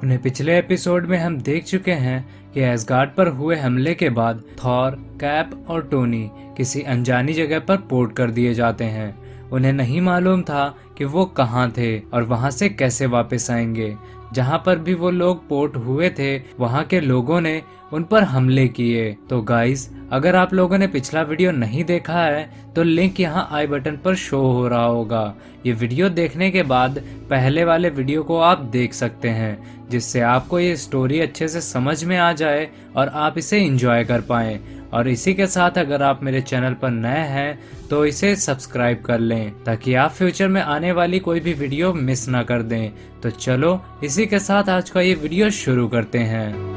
अपने पिछले एपिसोड में हम देख चुके हैं कि एसगार्ड पर हुए हमले के बाद थॉर, कैप और टोनी किसी अनजानी जगह पर पोर्ट कर दिए जाते हैं। उन्हें नहीं मालूम था कि वो कहाँ थे और वहाँ से कैसे वापस आएंगे। जहाँ पर भी वो लोग पोर्ट हुए थे वहाँ के लोगों ने उन पर हमले किए। तो गाइस, अगर आप लोगों ने पिछला वीडियो नहीं देखा है तो लिंक यहाँ आई बटन पर शो हो रहा होगा। ये वीडियो देखने के बाद पहले वाले वीडियो को आप देख सकते हैं, जिससे आपको ये स्टोरी अच्छे से समझ में आ जाए और आप इसे एंजॉय कर पाएं। और इसी के साथ अगर आप मेरे चैनल पर नए हैं तो इसे सब्सक्राइब कर लें ताकि आप फ्यूचर में आने वाली कोई भी वीडियो मिस ना कर दें। तो चलो इसी के साथ आज का ये वीडियो शुरू करते हैं।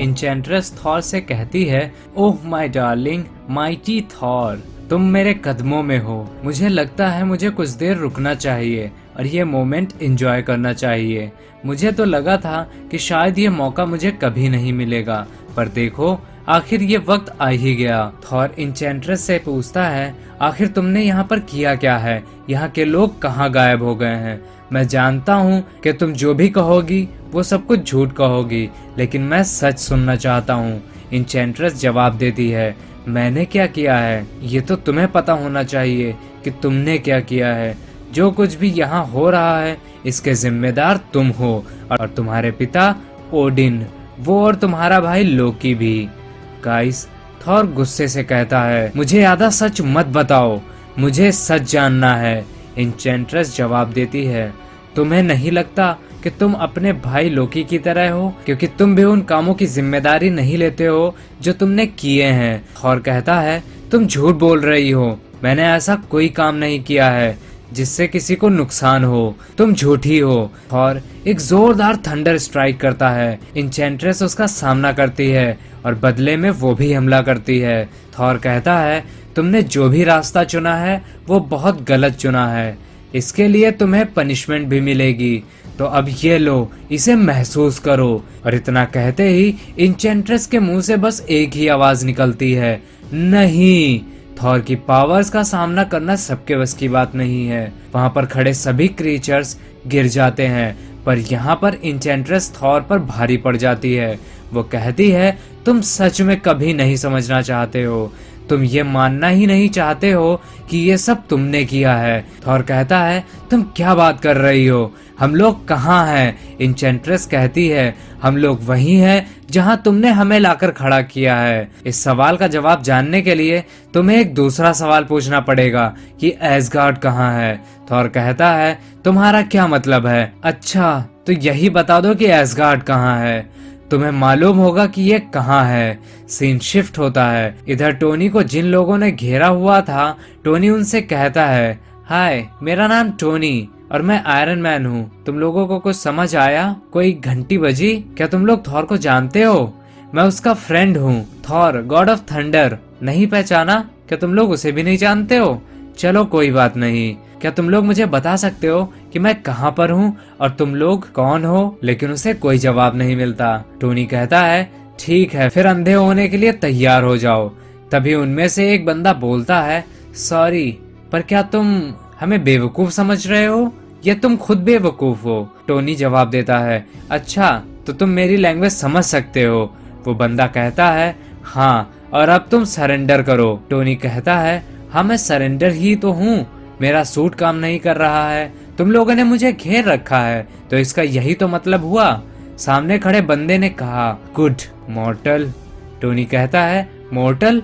इंचेंट्रेस थॉर से कहती है, oh my darling mighty Thor, तुम मेरे कदमों में हो। मुझे लगता है मुझे कुछ देर रुकना चाहिए और ये मोमेंट एंजॉय करना चाहिए। मुझे तो लगा था कि शायद ये मौका मुझे कभी नहीं मिलेगा, पर देखो आखिर ये वक्त आ ही गया। थॉर इंचेंट्रेस से पूछता है, आखिर तुमने यहाँ पर किया क्या है? यहाँ के लोग कहाँ गायब हो गए हैं? मैं जानता हूँ कि तुम जो भी कहोगी वो सब कुछ झूठ कहोगी, लेकिन मैं सच सुनना चाहता हूँ। इंचेंट्रेस जवाब देती है, मैंने क्या किया है ये तो तुम्हें पता होना चाहिए कि तुमने क्या किया है। जो कुछ भी यहाँ हो रहा है इसके जिम्मेदार तुम हो और तुम्हारे पिता ओडिन, वो और तुम्हारा भाई लोकी भी। गाइस, थॉर गुस्से से कहता है, मुझे आधा सच मत बताओ, मुझे सच जानना है। इंचेंट्रेस जवाब देती है, तुम्हें नहीं लगता कि तुम अपने भाई लोकी की तरह हो, क्योंकि तुम भी उन कामों की जिम्मेदारी नहीं लेते हो जो तुमने किए हैं। थॉर कहता है, तुम झूठ बोल रही हो, मैंने ऐसा कोई काम नहीं किया है जिससे किसी को नुकसान हो, तुम झूठी हो। थॉर एक जोरदार थंडर स्ट्राइक करता है। इंचेंट्रेस उसका सामना करती है और बदले में वो भी हमला करती है। थॉर कहता है, तुमने जो भी रास्ता चुना है वो बहुत गलत चुना है, इसके लिए तुम्हें पनिशमेंट भी मिलेगी, तो अब ये लो, इसे महसूस करो। और इतना कहते ही इंचेंट्रेस के मुंह से बस एक ही आवाज निकलती है, नहीं। थॉर की पावर्स का सामना करना सबके बस की बात नहीं है। वहां पर खड़े सभी क्रीचर्स गिर जाते हैं, पर यहाँ पर इंचेंट्रेस थॉर पर भारी पड़ जाती है। वो कहती है, तुम सच में कभी नहीं समझना चाहते हो, तुम ये मानना ही नहीं चाहते हो कि ये सब तुमने किया है। थॉर कहता है, तुम क्या बात कर रही हो? हम लोग कहाँ हैं? इंचेंट्रेस कहती है, हम लोग वहीं हैं जहां तुमने हमें लाकर खड़ा किया है। इस सवाल का जवाब जानने के लिए तुम्हें एक दूसरा सवाल पूछना पड़ेगा कि एसगार्ड कहाँ है। थॉर कहता है, तुम्हारा क्या मतलब है? अच्छा, तो यही बता दो कि एसगार्ड कहाँ है। तुम्हें मालूम होगा कि ये कहाँ है। सीन शिफ्ट होता है। इधर टोनी को जिन लोगों ने घेरा हुआ था, टोनी उनसे कहता है, हाय, मेरा नाम टोनी और मैं आयरन मैन हूँ। तुम लोगों को कुछ समझ आया? कोई घंटी बजी? क्या तुम लोग थॉर को जानते हो? मैं उसका फ्रेंड हूँ, थॉर, गॉड ऑफ थंडर। नहीं पहचाना? क्या तुम लोग उसे भी नहीं जानते हो? चलो कोई बात नहीं। क्या तुम लोग मुझे बता सकते हो कि मैं कहाँ पर हूँ और तुम लोग कौन हो? लेकिन उसे कोई जवाब नहीं मिलता। टोनी कहता है, ठीक है, फिर अंधे होने के लिए तैयार हो जाओ। तभी उनमें से एक बंदा बोलता है, सॉरी, पर क्या तुम हमें बेवकूफ समझ रहे हो या तुम खुद बेवकूफ हो? टोनी जवाब देता है, अच्छा, तो तुम मेरी लैंग्वेज समझ सकते हो? वो बंदा कहता है, हाँ, और अब तुम सरेंडर करो। टोनी कहता है, हाँ, मैं सरेंडर ही तो हूँ, मेरा सूट काम नहीं कर रहा है, तुम लोगों ने मुझे घेर रखा है, तो इसका यही तो मतलब हुआ। सामने खड़े बंदे ने कहा, गुड मॉर्टल। टोनी कहता है, मॉर्टल?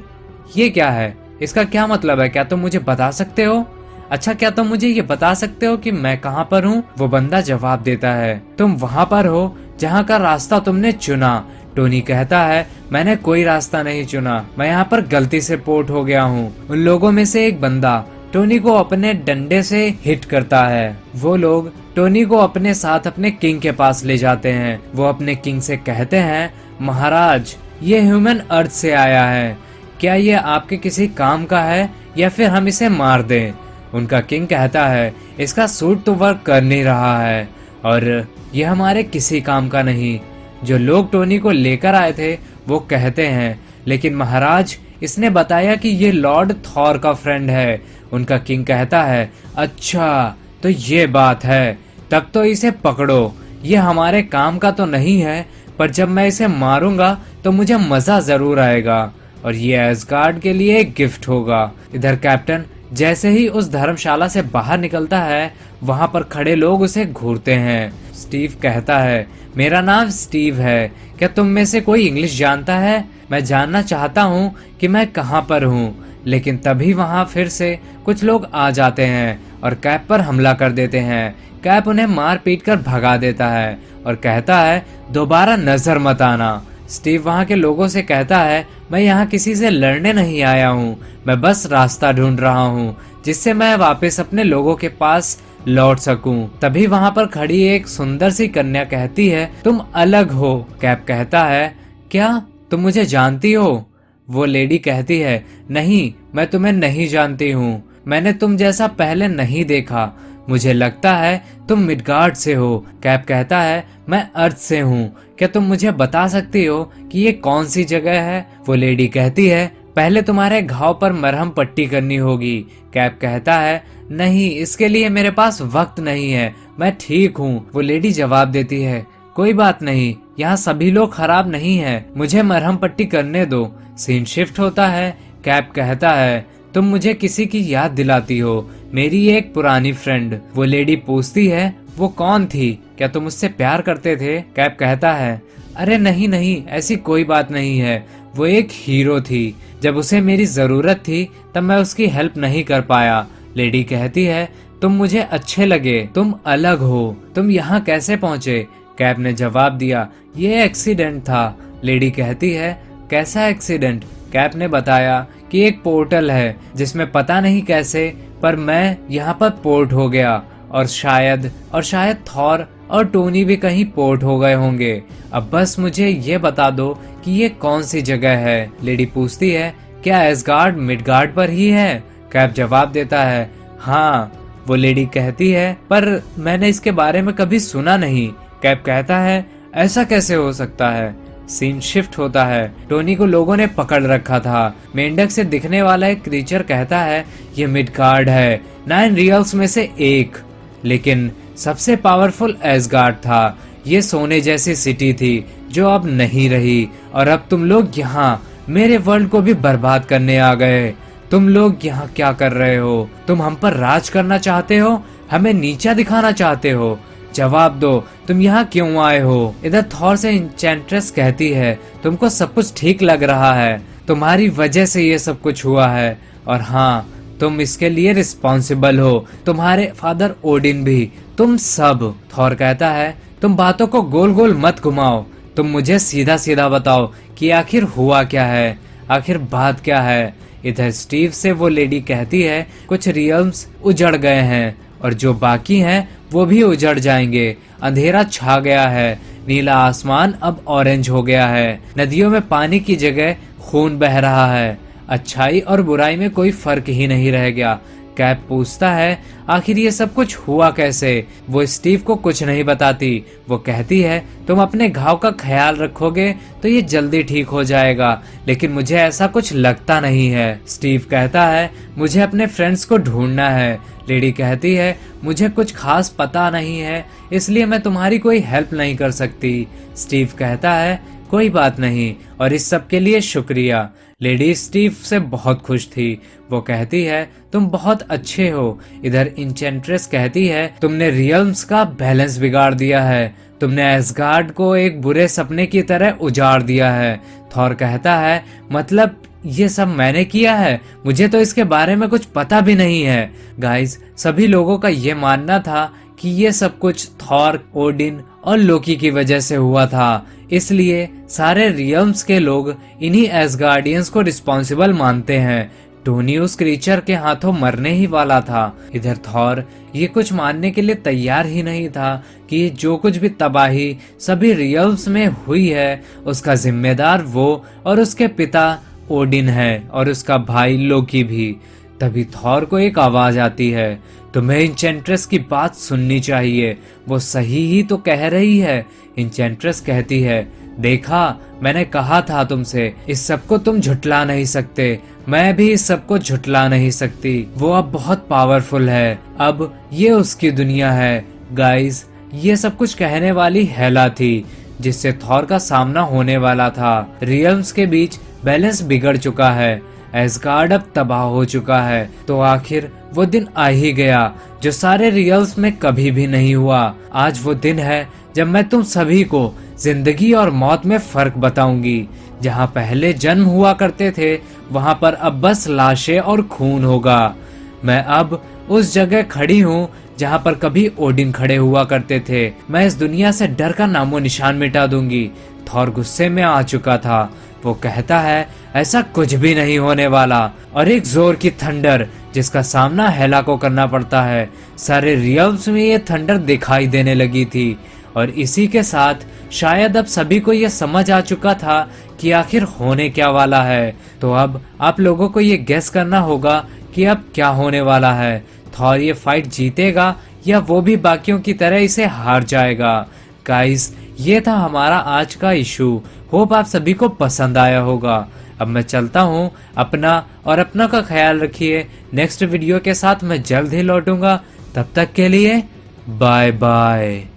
ये क्या है? इसका क्या मतलब है? क्या तुम मुझे बता सकते हो? अच्छा, क्या तुम मुझे ये बता सकते हो कि मैं कहाँ पर हूँ? वो बंदा जवाब देता है, तुम वहाँ पर हो जहाँ का रास्ता तुमने चुना। टोनी कहता है, मैंने कोई रास्ता नहीं चुना, मैं यहाँ पर गलती से पोर्ट हो गया हूँ। उन लोगों में से एक बंदा टोनी को अपने डंडे से हिट करता है। वो लोग टोनी को अपने साथ अपने किंग के पास ले जाते हैं। वो अपने किंग से कहते हैं, महाराज, ये ह्यूमन अर्थ से आया है, क्या ये आपके किसी काम का है या फिर हम इसे मार दें? उनका किंग कहता है, इसका सूट तो वर्क कर नहीं रहा है और ये हमारे किसी काम का नहीं। जो लोग टोनी को लेकर आए थे वो कहते हैं, लेकिन महाराज, इसने बताया कि ये लॉर्ड थॉर का फ्रेंड है। उनका किंग कहता है, अच्छा, तो ये बात है, तब तो इसे पकड़ो। ये हमारे काम का तो नहीं है, पर जब मैं इसे मारूंगा तो मुझे मजा जरूर आएगा और ये एसगार्ड के लिए एक गिफ्ट होगा। इधर कैप्टन जैसे ही उस धर्मशाला से बाहर निकलता है, वहां पर खड़े लोग उसे घूरते हैं। स्टीव कहता है, मेरा नाम स्टीव है, क्या तुम में से कोई इंग्लिश जानता है? मैं जानना चाहता हूँ कि मैं कहाँ पर हूँ। लेकिन तभी वहां फिर से कुछ लोग आ जाते हैं और कैप पर हमला कर देते हैं। कैप उन्हें मार पीट कर भगा देता है और कहता है, दोबारा नजर मत आना। स्टीव वहां के लोगों से कहता है, मैं यहाँ किसी से लड़ने नहीं आया हूँ, मैं बस रास्ता ढूंढ रहा हूँ जिससे मैं वापस अपने लोगों के पास लौट सकूं। तभी वहां पर खड़ी एक सुंदर सी कन्या कहती है, तुम अलग हो। कैप कहता है, क्या तुम मुझे जानती हो? वो लेडी कहती है, नहीं, मैं तुम्हें नहीं जानती हूँ, मैंने तुम जैसा पहले नहीं देखा, मुझे लगता है तुम मिडगार्ड से हो। कैप कहता है, मैं अर्थ से हूँ, क्या तुम मुझे बता सकती हो कि ये कौन सी जगह है? वो लेडी कहती है, पहले तुम्हारे घाव पर मरहम पट्टी करनी होगी। कैप कहता है, नहीं, इसके लिए मेरे पास वक्त नहीं है, मैं ठीक हूँ। वो लेडी जवाब देती है, कोई बात नहीं, यहाँ सभी लोग खराब नहीं हैं, मुझे मरहम पट्टी करने दो। सीन शिफ्ट होता है। कैप कहता है, तुम मुझे किसी की याद दिलाती हो, मेरी एक पुरानी फ्रेंड। वो लेडी पूछती है, वो कौन थी? क्या तुम उससे प्यार करते थे? कैप कहता है, अरे नहीं नहीं, ऐसी कोई बात नहीं है, वो एक हीरो थी, जब उसे मेरी जरूरत थी तब मैं उसकी हेल्प नहीं कर पाया। लेडी कहती है, तुम मुझे अच्छे लगे, तुम अलग हो, तुम यहाँ कैसे पहुँचे? कैप ने जवाब दिया, ये एक्सीडेंट था। लेडी कहती है, कैसा एक्सीडेंट? कैप ने बताया कि एक पोर्टल है जिसमें पता नहीं कैसे पर मैं यहाँ पर पोर्ट हो गया और शायद थॉर और टोनी भी कहीं पोर्ट हो गए होंगे। अब बस मुझे ये बता दो कि ये कौन सी जगह है। लेडी पूछती है, क्या एसगार्ड मिडगार्ड पर ही है? कैप जवाब देता है, हाँ। वो लेडी कहती है, पर मैंने इसके बारे में कभी सुना नहीं। कैप कहता है, ऐसा कैसे हो सकता है? सीन शिफ्ट होता है। टोनी को लोगों ने पकड़ रखा था। मेंढक से दिखने वाला एक क्रीचर कहता है, ये मिडगार्ड है, 9 रियल्स में से एक, लेकिन सबसे पावरफुल एसगार्ड था। ये सोने जैसी सिटी थी जो अब नहीं रही और अब तुम लोग यहाँ मेरे वर्ल्ड को भी बर्बाद करने आ गए। तुम लोग यहाँ क्या कर रहे हो? तुम हम पर राज करना चाहते हो? हमें नीचा दिखाना चाहते हो? जवाब दो, तुम यहाँ क्यों आए हो? इधर थॉर से इंचेंट्रेस कहती है, तुमको सब कुछ ठीक लग रहा है, तुम्हारी वजह से ये सब कुछ हुआ है और हाँ, तुम इसके लिए रिस्पॉन्सिबल हो, तुम्हारे फादर ओडिन भी, तुम सब। थॉर कहता है, तुम बातों को गोल गोल मत घुमाओ, तुम मुझे सीधा सीधा बताओ कि आखिर हुआ क्या है, आखिर बात क्या है। इधर स्टीव से वो लेडी कहती है, कुछ रियल्म्स उजड़ गए हैं और जो बाकी हैं वो भी उजड़ जाएंगे। अंधेरा छा गया है, नीला आसमान अब ऑरेंज हो गया है, नदियों में पानी की जगह खून बह रहा है, अच्छाई और बुराई में कोई फर्क ही नहीं रह गया। कैप पूछता है, आखिर ये सब कुछ हुआ कैसे? वो स्टीव को कुछ नहीं बताती। वो कहती है, तुम अपने घाव का ख्याल रखोगे तो ये जल्दी ठीक हो जाएगा, लेकिन मुझे ऐसा कुछ लगता नहीं है। स्टीव कहता है, मुझे अपने फ्रेंड्स को ढूंढना है। लेडी कहती है, मुझे कुछ खास पता नहीं है, इसलिए मैं तुम्हारी कोई हेल्प नहीं कर सकती। स्टीव कहता है, कोई बात नहीं और इस सब के लिए शुक्रिया। लेडी स्टीव से बहुत खुश थी। वो कहती है, तुम बहुत अच्छे हो। इधर इंचेंट्रेस कहती है, तुमने रियल्म्स का बैलेंस बिगाड़ दिया है, तुमने एसगार्ड को एक बुरे सपने की तरह उजाड़ दिया है। थॉर कहता है, मतलब ये सब मैंने किया है? मुझे तो इसके बारे में कुछ पता भी नहीं है। गाइस, सभी लोगों का ये मानना था कि ये सब कुछ थॉर, ओडिन और लोकी की वजह से हुआ था, इसलिए सारे रियल्म्स के लोग इन्हीं एसगार्डियंस को रिस्पॉन्सिबल मानते हैं। टोनी उस क्रीचर के हाथों मरने ही वाला था। इधर थॉर ये कुछ मानने के लिए तैयार ही नहीं था कि जो कुछ भी तबाही सभी रियल्म्स में हुई है उसका जिम्मेदार वो और उसके पिता ओडिन है और उसका भाई लोकी भी। तभी थॉर को एक आवाज आती है, तुम्हें इंचेंट्रेस की बात सुननी चाहिए, वो सही ही तो कह रही है। इंचेंट्रेस कहती है, देखा, मैंने कहा था तुमसे, इस सब को तुम झुटला नहीं सकते। मैं भी इस सब को झुटला नहीं सकती। वो अब बहुत पावरफुल है। अब ये उसकी दुनिया है। गाइस, ये सब कुछ कहने वाली हेला थी, जिससे थॉर का सामना होने वाला था। रियल्म्स के बीच बैलेंस बिगड़ चुका है। एसगार्ड अब तबाह हो चुका है। तो आखिर वो दिन आ ही गया जो सारे रियल्स में कभी भी नहीं हुआ। आज वो दिन है जब मैं तुम सभी को जिंदगी और मौत में फर्क बताऊंगी। जहाँ पहले जन्म हुआ करते थे, वहाँ पर अब बस लाशें और खून होगा। मैं अब उस जगह खड़ी हूँ जहाँ पर कभी ओडिन खड़े हुआ करते थे। मैं इस दुनिया से डर का नामो निशान मिटा दूंगी। थॉर गुस्से में आ चुका था। वो कहता है ऐसा कुछ भी नहीं होने वाला। और एक जोर की थंडर जिसका सामना हेला को करना पड़ता है। सारे रियल्स में ये थंडर दिखाई देने लगी थी। और इसी के साथ शायद अब सभी को ये समझ आ चुका था कि आखिर होने क्या वाला है। तो अब आप लोगों को ये गेस करना होगा कि अब क्या होने वाला है। थॉर ये फाइट जीतेगा या वो भी बाकियों की तरह इसे हार जाएगा। गाइस, ये था हमारा आज का इशू। होप आप सभी को पसंद आया होगा। अब मैं चलता हूँ। अपना और अपना का ख्याल रखिए। नेक्स्ट वीडियो के साथ मैं जल्द ही लौटूंगा। तब तक के लिए बाय बाय।